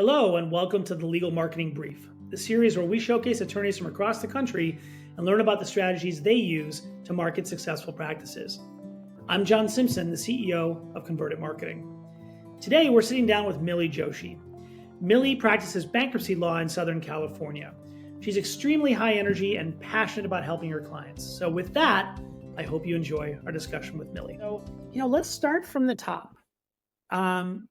Hello, and welcome to the Legal Marketing Brief, the series where we showcase attorneys from across the country and learn about the strategies they use to market successful practices. I'm John Simpson, the CEO of Convert Marketing. Today, we're sitting down with Milie Joshi. Milie practices bankruptcy law in Southern California. She's extremely high energy and passionate about helping her clients. So with that, I hope you enjoy our discussion with Milie. So, let's start from the top.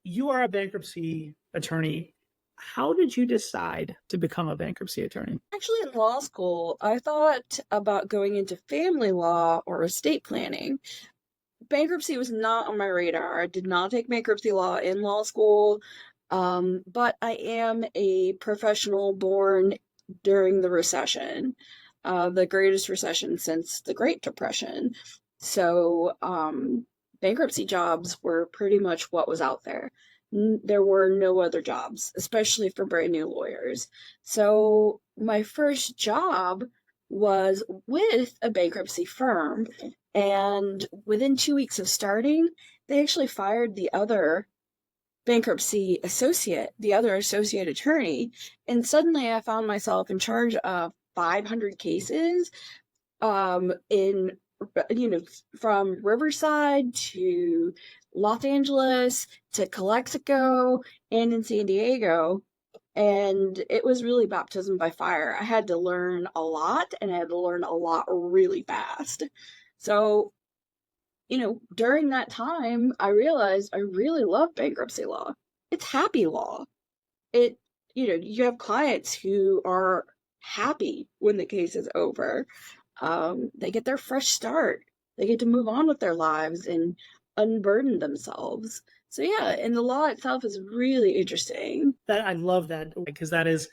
You are a bankruptcy attorney. How did you decide to become a bankruptcy attorney? Actually, in law school, I thought about going into family law or estate planning. Bankruptcy was not on my radar. I did not take bankruptcy law in law school, but I am a professional born during the recession, the greatest recession since the Great Depression. So, bankruptcy jobs were pretty much what was out there. There were no other jobs, especially for brand new lawyers. So my first job was with a bankruptcy firm, and within 2 weeks of starting, they actually fired the other bankruptcy associate, the other associate attorney, and suddenly I found myself in charge of 500 cases, in from Riverside to Los Angeles to Calexico and in San Diego. And it was really baptism by fire. I had to learn a lot, and I had to learn a lot really fast. So, during that time, I realized I really love bankruptcy law. It's happy law. You have clients who are happy when the case is over. They get their fresh start. They get to move on with their lives and unburden themselves. So yeah, and the law itself is really interesting. That I love that, because that's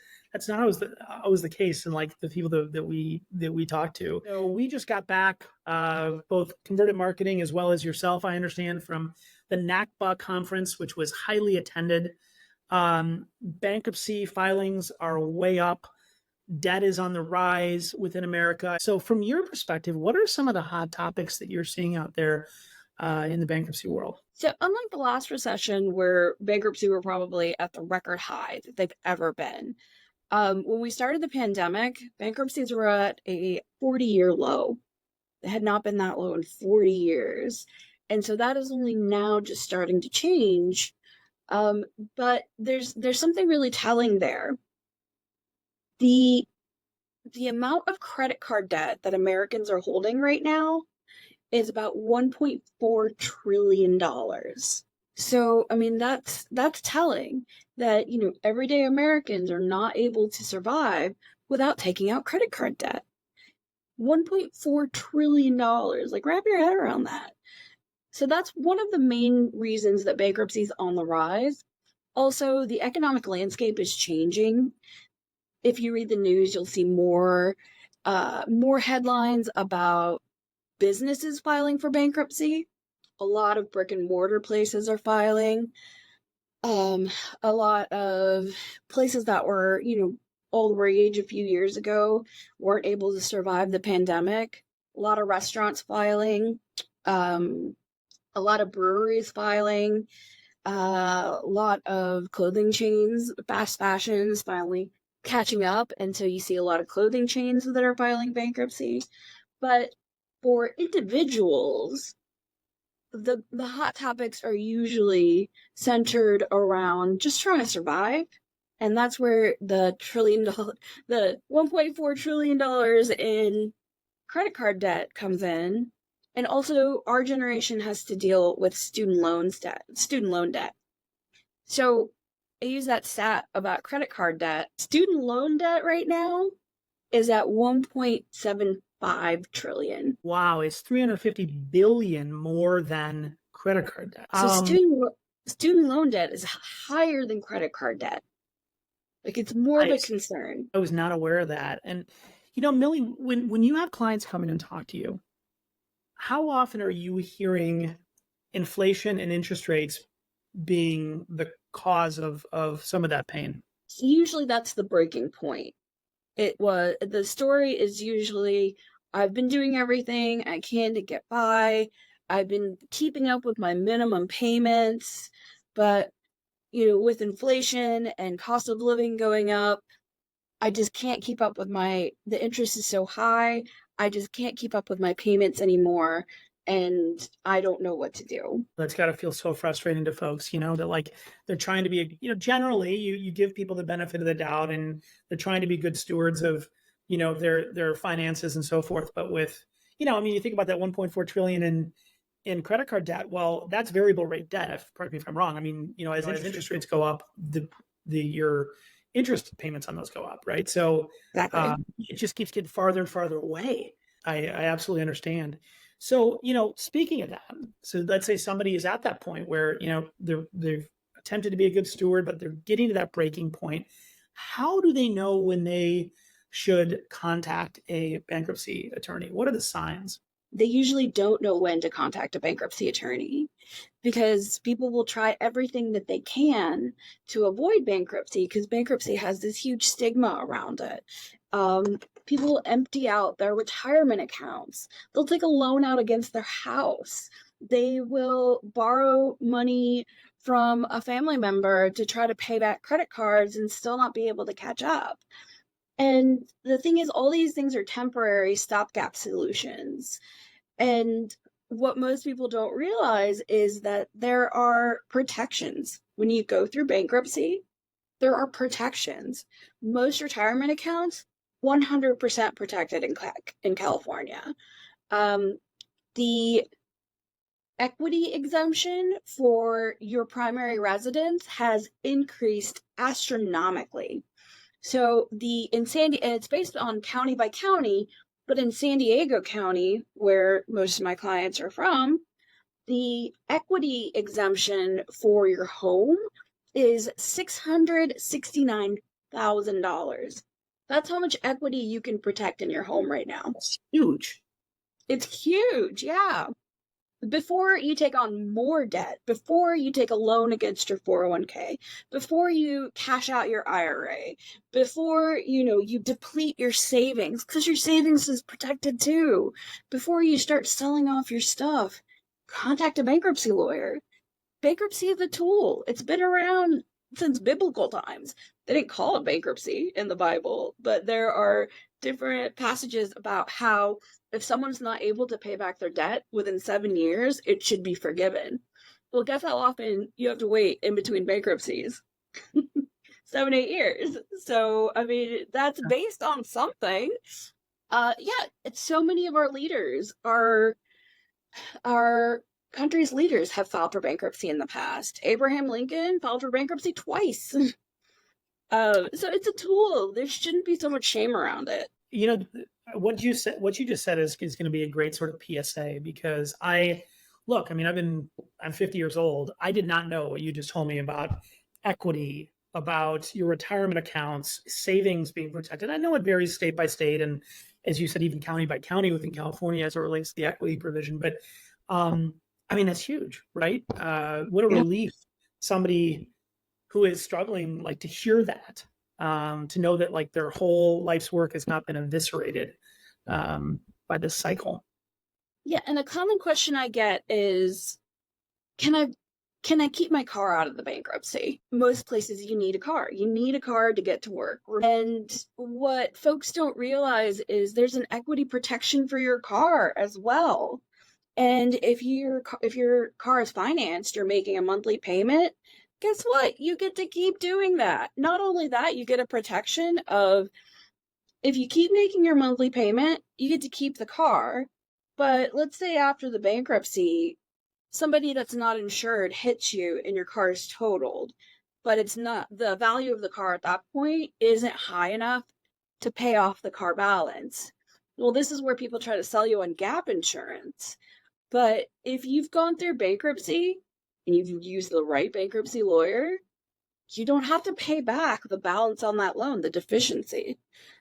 not always the case, and like the people that we talk to. So we just got back, both Converted Marketing as well as yourself, I understand, from the NACBA conference, which was highly attended. Bankruptcy filings are way up. Debt is on the rise within America. So from your perspective, what are some of the hot topics that you're seeing out there in the bankruptcy world? So unlike the last recession where bankruptcy were probably at the record high that they've ever been, when we started the pandemic, bankruptcies were at a 40-year low. They had not been that low in 40 years. And so that is only now just starting to change. But there's something really telling there. The amount of credit card debt that Americans are holding right now is about $1.4 trillion. So, I mean, that's telling that, everyday Americans are not able to survive without taking out credit card debt. $1.4 trillion. Like, wrap your head around that. So that's one of the main reasons that bankruptcy is on the rise. Also, the economic landscape is changing. If you read the news, you'll see more headlines about businesses filing for bankruptcy. A lot of brick and mortar places are filing. A lot of places that were, all the rage a few years ago weren't able to survive the pandemic. A lot of restaurants filing. A lot of breweries filing. A lot of clothing chains, fast fashions finally catching up, and so you see a lot of clothing chains that are filing bankruptcy. But for individuals, the hot topics are usually centered around just trying to survive, and that's where the $1.4 trillion in credit card debt comes in. And also, our generation has to deal with student loan debt. So I use that stat about credit card debt. Student loan debt right now is at 1.75 trillion. Wow, it's 350 billion more than credit card debt. So student loan debt is higher than credit card debt. Like, it's more of a concern. I was not aware of that. And Milie, when you have clients come in and talk to you, how often are you hearing inflation and interest rates being the cause of some of that pain? Usually that's the breaking point. The story is usually, I've been doing everything I can to get by. I've been keeping up with my minimum payments, but with inflation and cost of living going up, I just can't keep up with the interest is so high. I just can't keep up with my payments anymore. And I don't know what to do. That's got to feel so frustrating to folks, that like they're trying to be, generally you give people the benefit of the doubt and they're trying to be good stewards of, their finances and so forth. But with, you think about that 1.4 trillion in credit card debt. Well, that's variable rate debt. Correct me if I'm wrong. I mean, as interest rates go up, your interest payments on those go up, right? So Exactly. it just keeps getting farther and farther away. I absolutely understand. So, speaking of that, so let's say somebody is at that point where, they've attempted to be a good steward, but they're getting to that breaking point. How do they know when they should contact a bankruptcy attorney? What are the signs? They usually don't know when to contact a bankruptcy attorney because people will try everything that they can to avoid bankruptcy because bankruptcy has this huge stigma around it. People will empty out their retirement accounts. They'll take a loan out against their house. They will borrow money from a family member to try to pay back credit cards and still not be able to catch up. And the thing is, all these things are temporary stopgap solutions. And what most people don't realize is that there are protections. When you go through bankruptcy, there are protections. Most retirement accounts, 100% protected in California. The equity exemption for your primary residence has increased astronomically. So and it's based on county by county, but in San Diego County, where most of my clients are from, the equity exemption for your home is $669,000. That's how much equity you can protect in your home right now. It's huge. It's huge, yeah. Before you take on more debt, before you take a loan against your 401k, before you cash out your IRA, before you deplete your savings, because your savings is protected too, before you start selling off your stuff, contact a bankruptcy lawyer. Bankruptcy is a tool. It's been around since biblical times. They didn't call it bankruptcy in the Bible, but there are different passages about how if someone's not able to pay back their debt within 7 years, it should be forgiven. Well, guess how often you have to wait in between bankruptcies? 7, 8 years. So, I mean, that's based on something. Yeah, it's so many of our leaders our country's leaders have filed for bankruptcy in the past. Abraham Lincoln filed for bankruptcy twice. So it's a tool. There shouldn't be so much shame around it. What you just said is going to be a great sort of PSA because I'm 50 years old. I did not know what you just told me about equity, about your retirement accounts, savings being protected. I know it varies state by state, and as you said, even county by county within California as it relates to the equity provision. But that's huge, right? What a relief somebody who is struggling to hear that, to know that their whole life's work has not been eviscerated by this cycle. Yeah, and a common question I get is, can I keep my car out of the bankruptcy? Most places you need a car. You need a car to get to work. And what folks don't realize is there's an equity protection for your car as well. And if your car is financed, you're making a monthly payment, guess what? You get to keep doing that. Not only that, you get a protection of if you keep making your monthly payment, you get to keep the car. But let's say after the bankruptcy, somebody that's not insured hits you and your car is totaled, but it's not, the value of the car at that point isn't high enough to pay off the car balance. Well, this is where people try to sell you on gap insurance. But if you've gone through bankruptcy and you've used the right bankruptcy lawyer, you don't have to pay back the balance on that loan, the deficiency.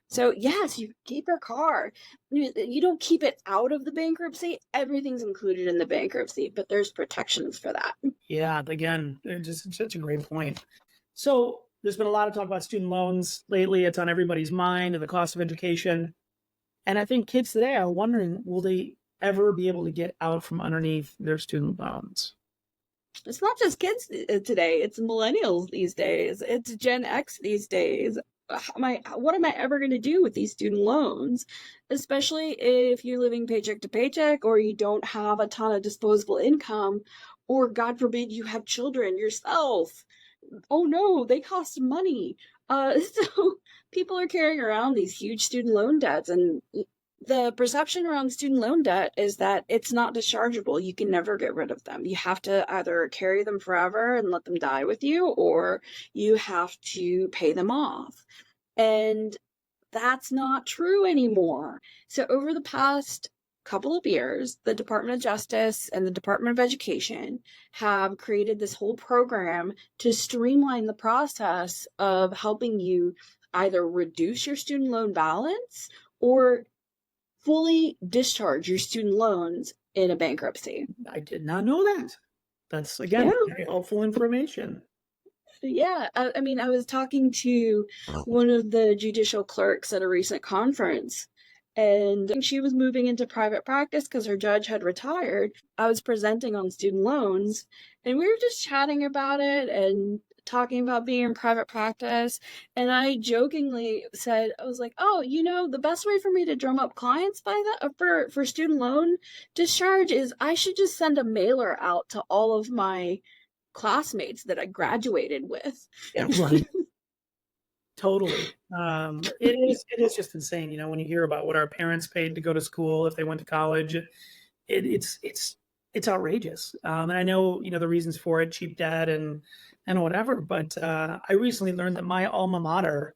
So yes, you keep your car. You don't keep it out of the bankruptcy. Everything's included in the bankruptcy, but there's protections for that. Yeah, again, just such a great point. So there's been a lot of talk about student loans lately. It's on everybody's mind and the cost of education. And I think kids today are wondering, will they ever be able to get out from underneath their student loans? It's not just kids today, it's millennials these days, it's Gen X these days. What am I ever going to do with these student loans? Especially if you're living paycheck to paycheck, or you don't have a ton of disposable income, or God forbid you have children yourself. Oh no, they cost money. So people are carrying around these huge student loan debts, and the perception around student loan debt is that it's not dischargeable. You can never get rid of them. You have to either carry them forever and let them die with you, or you have to pay them off. And that's not true anymore. So over the past couple of years, the Department of Justice and the Department of Education have created this whole program to streamline the process of helping you either reduce your student loan balance or fully discharge your student loans in a bankruptcy. I did not know that. That's, again, very helpful information. Yeah, I mean, I was talking to one of the judicial clerks at a recent conference, and she was moving into private practice because her judge had retired. I was presenting on student loans, and we were just chatting about it and talking about being in private practice. And I jokingly said, I was like, oh, the best way for me to drum up clients by that for student loan discharge is I should just send a mailer out to all of my classmates that I graduated with. Yeah, right. Totally. It is just insane, when you hear about what our parents paid to go to school if they went to college. It's outrageous. And I know, the reasons for it, cheap debt and whatever, but I recently learned that my alma mater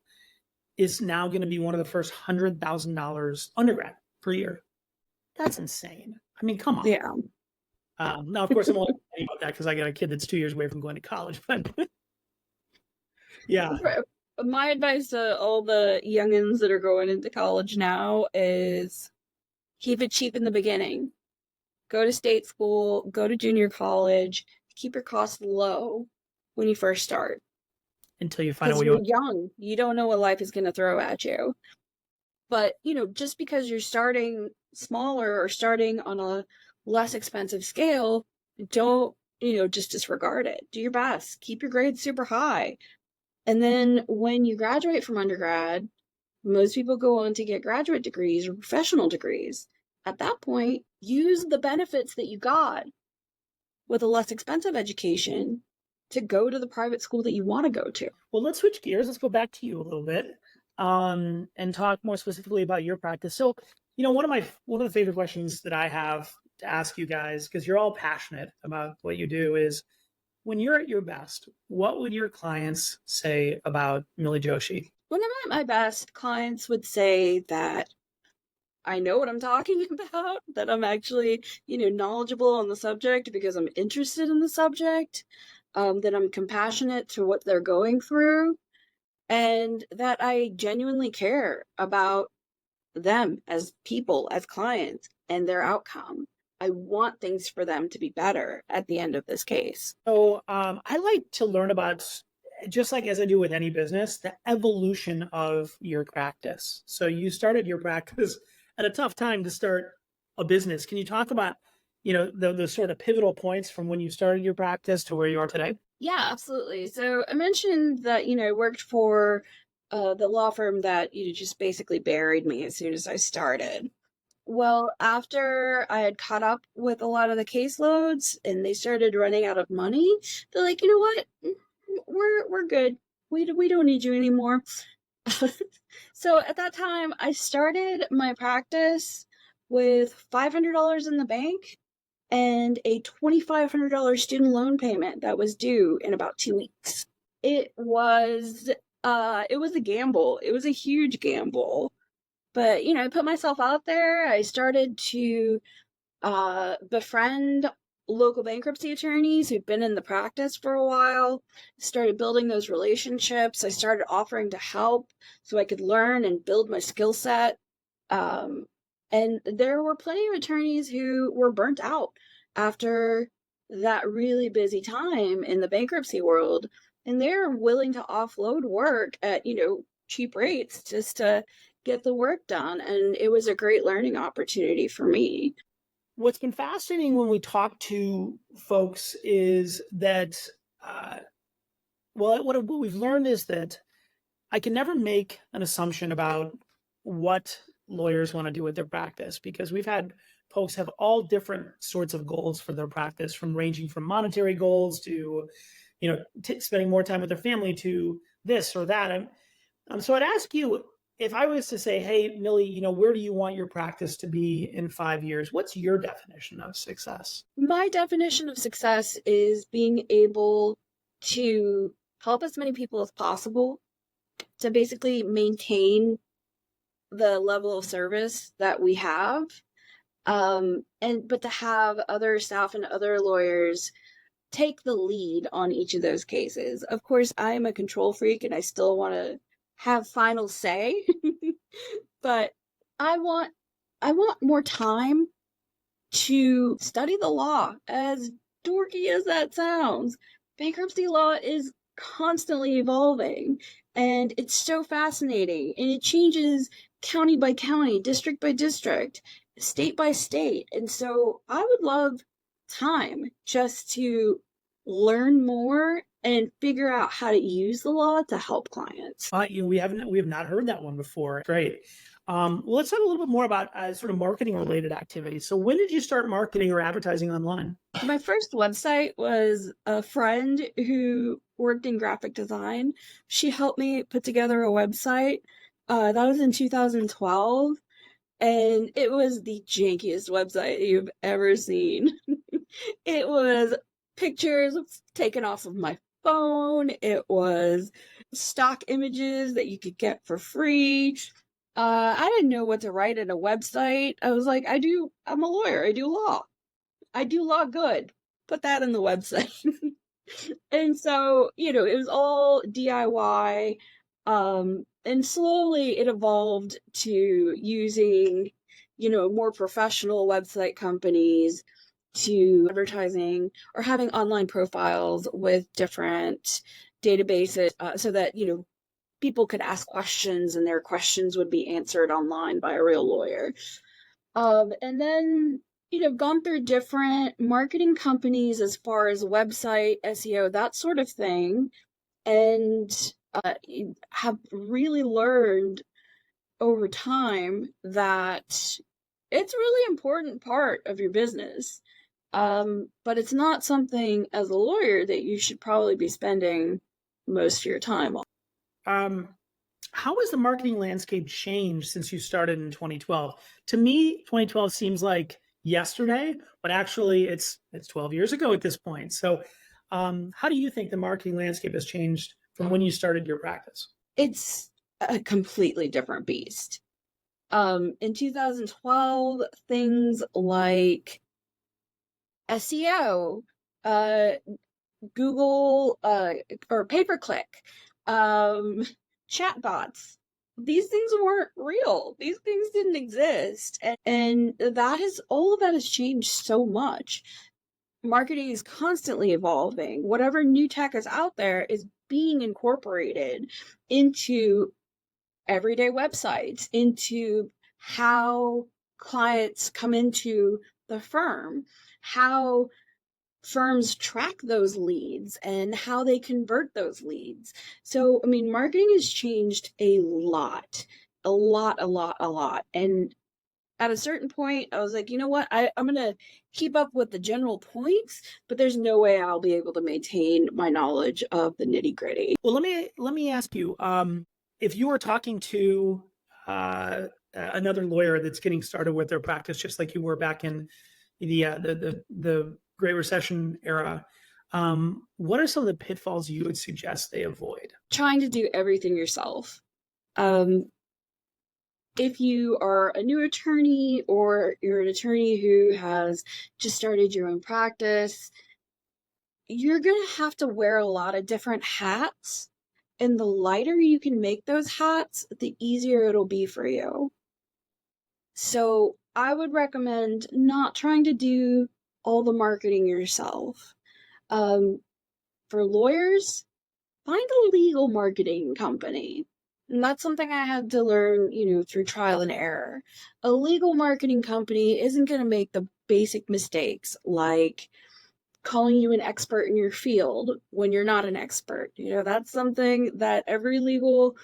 is now going to be one of the first $100,000 undergrad per year. That's insane. I mean, come on. Yeah. Now, of course, I'm only talking about that because I got a kid that's 2 years away from going to college, but yeah. My advice to all the youngins that are going into college now is keep it cheap in the beginning. Go to state school, go to junior college, keep your costs low when you first start. Until you find out what you're young. You don't know what life is going to throw at you. But, just because you're starting smaller or starting on a less expensive scale, don't, just disregard it. Do your best. Keep your grades super high. And then when you graduate from undergrad, most people go on to get graduate degrees or professional degrees. At that point, use the benefits that you got with a less expensive education to go to the private school that you want to go to. Well, let's switch gears. Let's go back to you a little bit and talk more specifically about your practice. So, one of the favorite questions that I have to ask you guys, because you're all passionate about what you do, is when you're at your best, what would your clients say about Milie Joshi? When I'm at my best, clients would say that I know what I'm talking about, that I'm actually, knowledgeable on the subject because I'm interested in the subject, that I'm compassionate to what they're going through, and that I genuinely care about them as people, as clients, and their outcome. I want things for them to be better at the end of this case. So I like to learn about, just like as I do with any business, the evolution of your practice. So you started your practice at a tough time to start a business. Can you talk about, the sort of pivotal points from when you started your practice to where you are today? Yeah, absolutely. So I mentioned that, I worked for the law firm that, just basically buried me as soon as I started. Well, after I had caught up with a lot of the caseloads and they started running out of money, they're like, you know what? We're good. We don't need you anymore. So at that time, I started my practice with $500 in the bank and a $2,500 student loan payment that was due in about 2 weeks. It was a gamble. It was a huge gamble. But, I put myself out there. I started to befriend local bankruptcy attorneys who'd been in the practice for a while, started building those relationships. I started offering to help so I could learn and build my skill set. And there were plenty of attorneys who were burnt out after that really busy time in the bankruptcy world. And they're willing to offload work at, cheap rates just to get the work done. And it was a great learning opportunity for me. what's been fascinating when we talk to folks is that, what we've learned is that I can never make an assumption about what lawyers want to do with their practice, because we've had folks have all different sorts of goals for their practice, from ranging from monetary goals to, spending more time with their family, to this or that. So I'd ask you, if I was to say, hey, Milie, where do you want your practice to be in 5 years? What's your definition of success? My definition of success is being able to help as many people as possible to basically maintain the level of service that we have. But to have other staff and other lawyers take the lead on each of those cases. Of course, I am a control freak and I still want to have final say, but I want more time to study the law. As dorky as that sounds, bankruptcy law is constantly evolving, and it's so fascinating, and it changes county by county, district by district, state by state. And so I would love time just to learn more and figure out how to use the law to help clients. We have not heard that one before. Great. Well, let's talk a little bit more about sort of marketing related activities. So when did you start marketing or advertising online? My first website was a friend who worked in graphic design. She helped me put together a website. That was in 2012. And it was the jankiest website you've ever seen. It was pictures taken off of my phone. It was stock images that you could get for free. I didn't know what to write in a website. I was like, I'm a lawyer. I do law. I do law good. Put that in the website. And so, it was all DIY. And slowly it evolved to using, more professional website companies to advertising or having online profiles with different databases so that, people could ask questions and their questions would be answered online by a real lawyer. And then, gone through different marketing companies as far as website, SEO, that sort of thing. And have really learned over time that it's a really important part of your business. But it's not something as a lawyer that you should probably be spending most of your time on. How has the marketing landscape changed since you started in 2012? To me, 2012 seems like yesterday, but actually it's 12 years ago at this point. So how do you think the marketing landscape has changed from when you started your practice? It's a completely different beast. In 2012, things like SEO, Google, or pay-per-click, chatbots, these things weren't real. These things didn't exist. And all of that has changed so much. Marketing is constantly evolving. Whatever new tech is out there is being incorporated into everyday websites, into how clients come into the firm, how firms track those leads, and how they convert those leads. So, marketing has changed a lot. And at a certain point, I was like, you know what? I'm going to keep up with the general points, but there's no way I'll be able to maintain my knowledge of the nitty gritty. Well, let me ask you, if you were talking to another lawyer that's getting started with their practice, just like you were back in the Great Recession era, what are some of the pitfalls you would suggest they avoid? Trying to do everything yourself. If you are a new attorney or you're an attorney who has just started your own practice, you're going to have to wear a lot of different hats. And the lighter you can make those hats, the easier it'll be for you. So I would recommend not trying to do all the marketing yourself. For lawyers, find a legal marketing company. And that's something I had to learn, through trial and error. A legal marketing company isn't going to make the basic mistakes like calling you an expert in your field when you're not an expert. That's something that every legal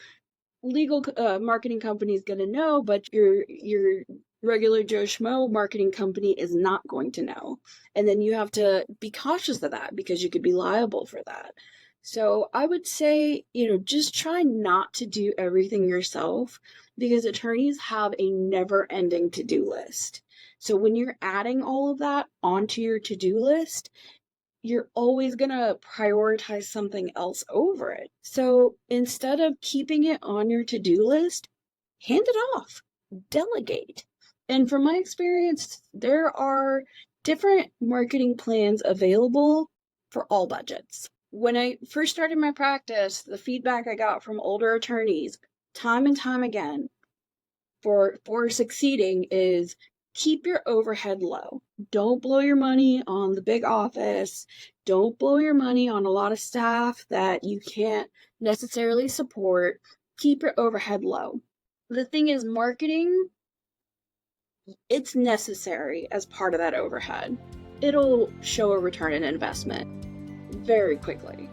marketing company is going to know, but your regular Joe Schmo marketing company is not going to know. And then you have to be cautious of that because you could be liable for that. So I would say, just try not to do everything yourself because attorneys have a never ending to-do list. So when you're adding all of that onto your to-do list, you're always going to prioritize something else over it. So instead of keeping it on your to-do list, hand it off, delegate. And from my experience, there are different marketing plans available for all budgets. When I first started my practice, the feedback I got from older attorneys time and time again for succeeding is keep your overhead low. Don't blow your money on the big office. Don't blow your money on a lot of staff that you can't necessarily support. Keep your overhead low. The thing is, marketing, it's necessary as part of that overhead. It'll show a return on investment very quickly.